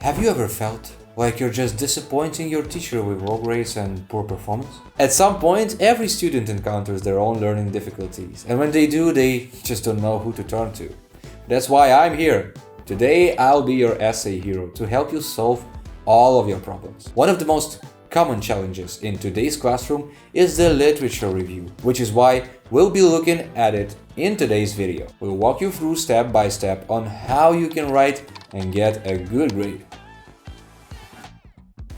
Have you ever felt like you're just disappointing your teacher with low grades and poor performance? At some point, every student encounters their own learning difficulties, and when they do, they just don't know who to turn to. That's why I'm here. Today, I'll be your essay hero to help you solve all of your problems. One of the most common challenges in today's classroom is the literature review, which is why we'll be looking at it in today's video. We'll walk you through step by step on how you can write and get a good grade.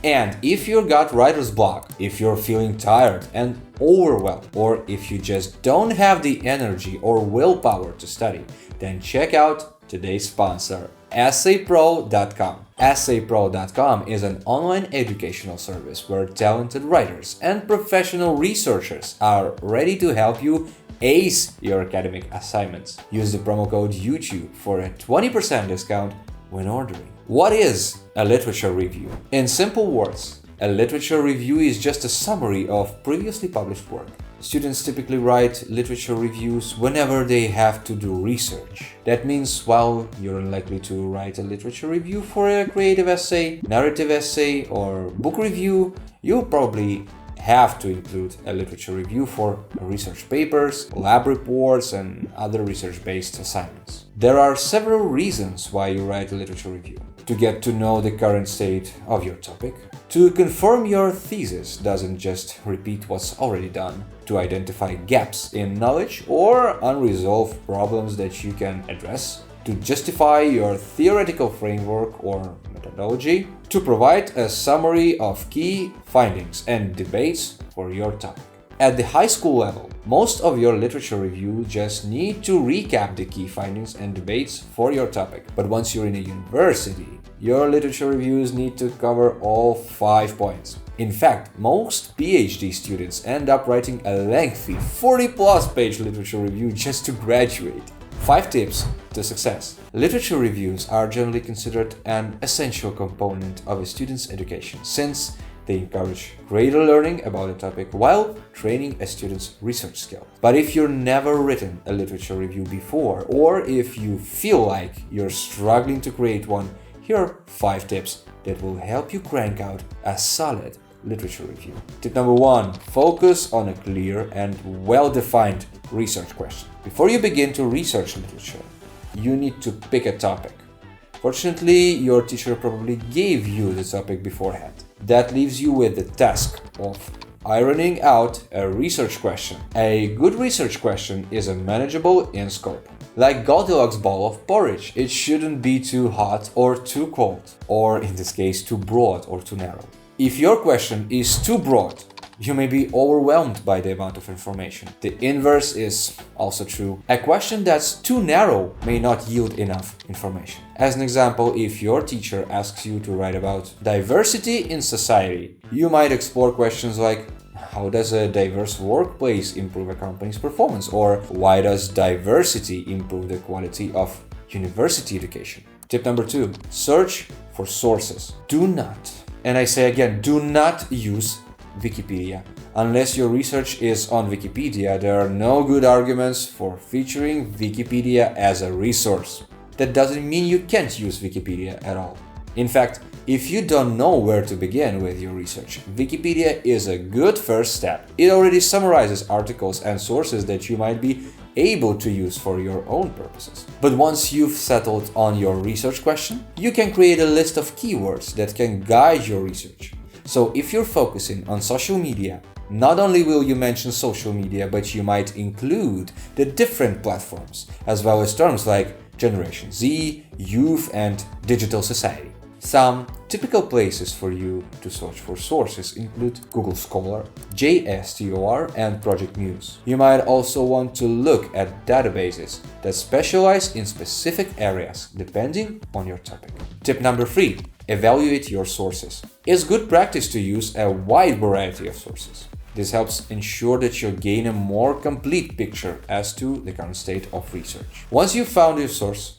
And if you've got writer's block, if you're feeling tired and overwhelmed, or if you just don't have the energy or willpower to study, then check out today's sponsor, essaypro.com. Essaypro.com is an online educational service where talented writers and professional researchers are ready to help you ace your academic assignments. Use the promo code YouTube for a 20% discount when ordering. What is a literature review? In simple words, a literature review is just a summary of previously published work. Students typically write literature reviews whenever they have to do research. That means while you're unlikely to write a literature review for a creative essay, narrative essay, or book review, you'll probably have to include a literature review for research papers, lab reports, and other research-based assignments. There are several reasons why you write a literature review. To get to know the current state of your topic, to confirm your thesis doesn't just repeat what's already done, to identify gaps in knowledge or unresolved problems that you can address, to justify your theoretical framework or methodology, to provide a summary of key findings and debates for your topic. At the high school level, most of your literature review just need to recap the key findings and debates for your topic. But once you're in a university, your literature reviews need to cover all 5 points. In fact, most PhD students end up writing a lengthy 40+ page literature review just to graduate. 5 tips to success. Literature reviews are generally considered an essential component of a student's education, since they encourage greater learning about a topic while training a student's research skill. But if you've never written a literature review before, or if you feel like you're struggling to create one, here are 5 tips that will help you crank out a solid literature review. Tip number 1. Focus on a clear and well-defined research question. Before you begin to research literature, you need to pick a topic. Fortunately, your teacher probably gave you the topic beforehand. That leaves you with the task of ironing out a research question. A good research question is manageable in scope. Like Goldilocks bowl of porridge, it shouldn't be too hot or too cold, or in this case, too broad or too narrow. If your question is too broad, you may be overwhelmed by the amount of information. The inverse is also true. A question that's too narrow may not yield enough information. As an example, if your teacher asks you to write about diversity in society, you might explore questions like, how does a diverse workplace improve a company's performance? Or why does diversity improve the quality of university education? Tip number 2, search for sources. Do not, and I say again, do not use Wikipedia. Unless your research is on Wikipedia, there are no good arguments for featuring Wikipedia as a resource. That doesn't mean you can't use Wikipedia at all. In fact, if you don't know where to begin with your research, Wikipedia is a good first step. It already summarizes articles and sources that you might be able to use for your own purposes. But once you've settled on your research question, you can create a list of keywords that can guide your research. So if you're focusing on social media, not only will you mention social media, but you might include the different platforms, as well as terms like Generation Z, youth, and digital society. Some typical places for you to search for sources include Google Scholar, JSTOR, and Project Muse. You might also want to look at databases that specialize in specific areas depending on your topic. Tip number 3. Evaluate your sources. It's good practice to use a wide variety of sources. This helps ensure that you gain a more complete picture as to the current state of research. Once you've found your source,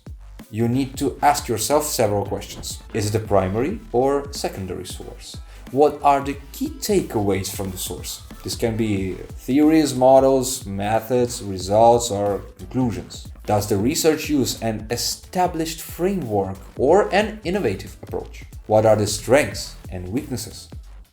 you need to ask yourself several questions. Is it a primary or secondary source? What are the key takeaways from the source? This can be theories, models, methods, results, or conclusions. Does the research use an established framework or an innovative approach? What are the strengths and weaknesses?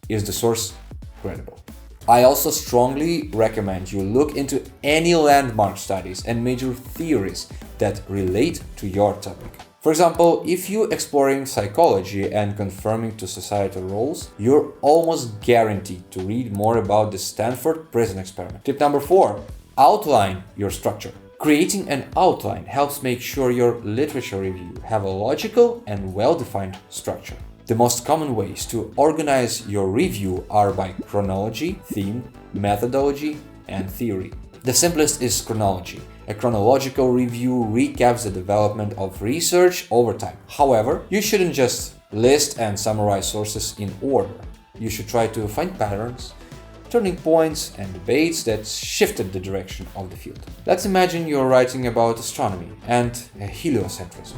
Is the source credible? I also strongly recommend you look into any landmark studies and major theories that relate to your topic. For example, if you're exploring psychology and conforming to societal roles, you're almost guaranteed to read more about the Stanford prison experiment. Tip number 4, outline your structure. Creating an outline helps make sure your literature review have a logical and well-defined structure. The most common ways to organize your review are by chronology, theme, methodology, and theory. The simplest is chronology. A chronological review recaps the development of research over time. However, you shouldn't just list and summarize sources in order. You should try to find patterns, turning points, and debates that shifted the direction of the field. Let's imagine you're writing about astronomy and heliocentrism.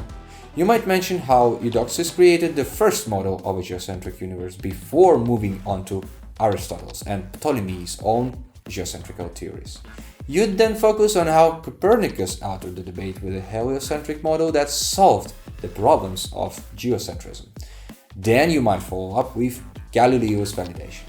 You might mention how Eudoxus created the first model of a geocentric universe before moving on to Aristotle's and Ptolemy's own geocentrical theories. You'd then focus on how Copernicus authored the debate with a heliocentric model that solved the problems of geocentrism. Then you might follow up with Galileo's validation.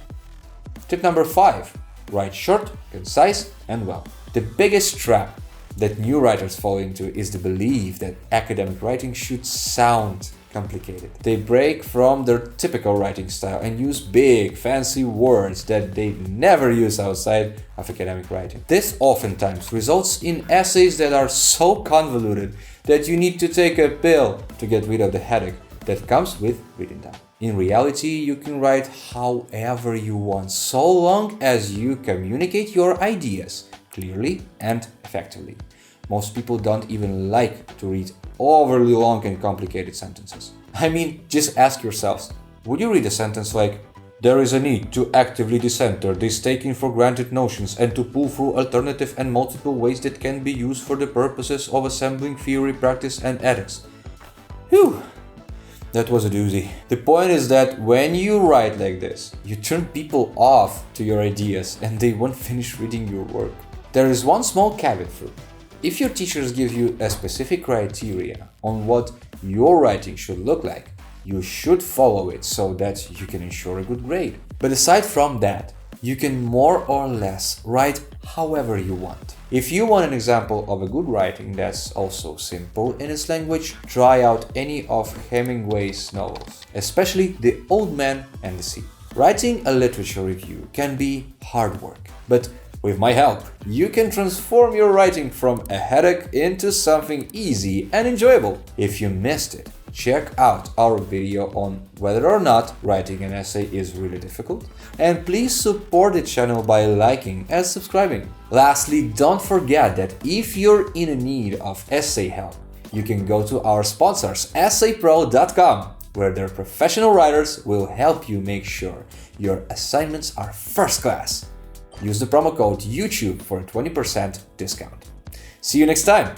Tip number 5, write short, concise, and well. The biggest trap that new writers fall into is the belief that academic writing should sound complicated. They break from their typical writing style and use big, fancy words that they never use outside of academic writing. This oftentimes results in essays that are so convoluted that you need to take a pill to get rid of the headache that comes with reading them. In reality, you can write however you want, so long as you communicate your ideas clearly and effectively. Most people don't even like to read overly long and complicated sentences. I mean, just ask yourselves, would you read a sentence like, "There is a need to actively decenter these taken for granted notions and to pull through alternative and multiple ways that can be used for the purposes of assembling theory, practice, and ethics"? Whew, that was a doozy. The point is that when you write like this, you turn people off to your ideas and they won't finish reading your work. There is one small caveat though. If your teachers give you a specific criteria on what your writing should look like, you should follow it so that you can ensure a good grade. But aside from that, you can more or less write however you want. If you want an example of a good writing that's also simple in its language, try out any of Hemingway's novels, especially The Old Man and the Sea. Writing a literature review can be hard work, but with my help, you can transform your writing from a headache into something easy and enjoyable. If you missed it, check out our video on whether or not writing an essay is really difficult, and please support the channel by liking and subscribing. Lastly, don't forget that if you're in need of essay help, you can go to our sponsors essaypro.com, where their professional writers will help you make sure your assignments are first class. Use the promo code YouTube for a 20% discount. See you next time!